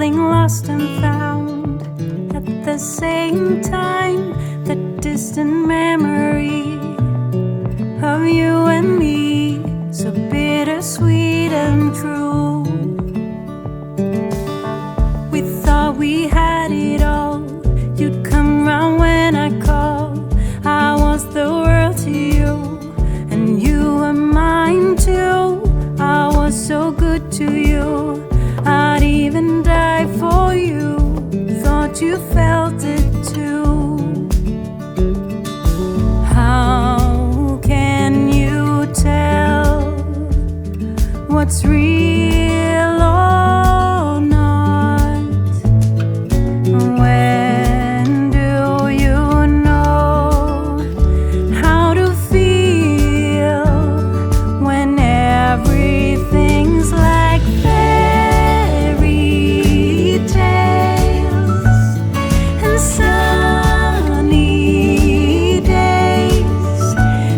feeling lost and found at the same time. The distant memory of you and me, so bittersweet and true. We thought we had it all. You'd come round when I called. I was the world to you, and you were mine too. I was so good to you, I'd even die for you. Thought you felt it too. How can you tell what's real or not? When do you know how to feel when everything's like fairy tales and sunny days?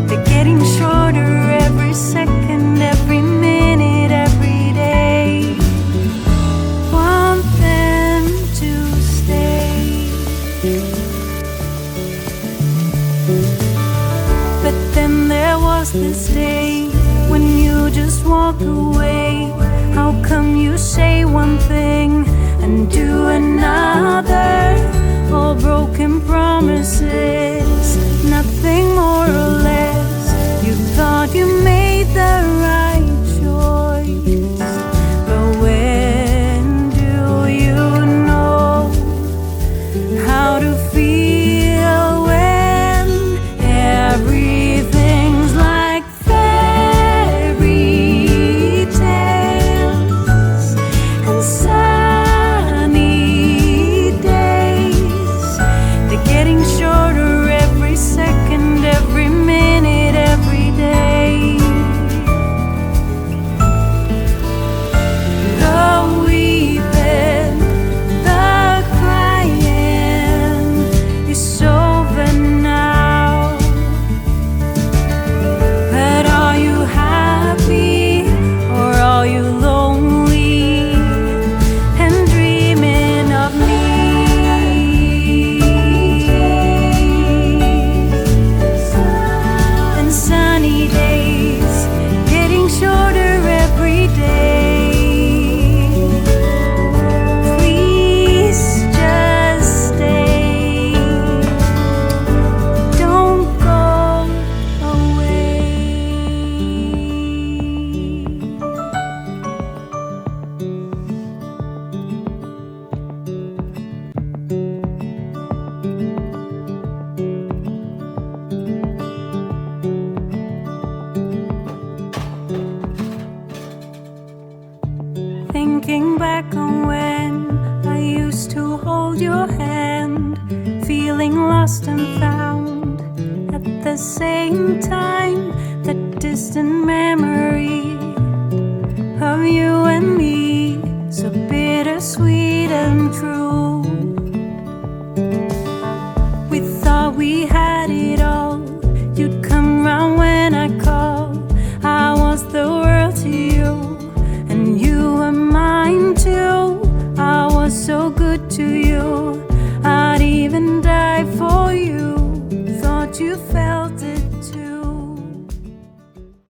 They're getting shorter every second, every minute, every day. Want them to stay, but then there was this day when you just walk away. How come you say one thing and do another? All broken promises, nothing more or less. You thought you made the right choice, but when do you know how to feel when everything's like fairy tales and sunny days? They're getting shorter every second, every minute, every day. The weeping, the crying is over now. But are you happy or are you lonely and dreaming of me? And sunny days getting shorter every day. Please just stay. Don't go away. Thinking back on when I used to hold your hand, feeling lost and found at the same time. The distant memory of you and me, so bittersweet and true. We thought we had it all.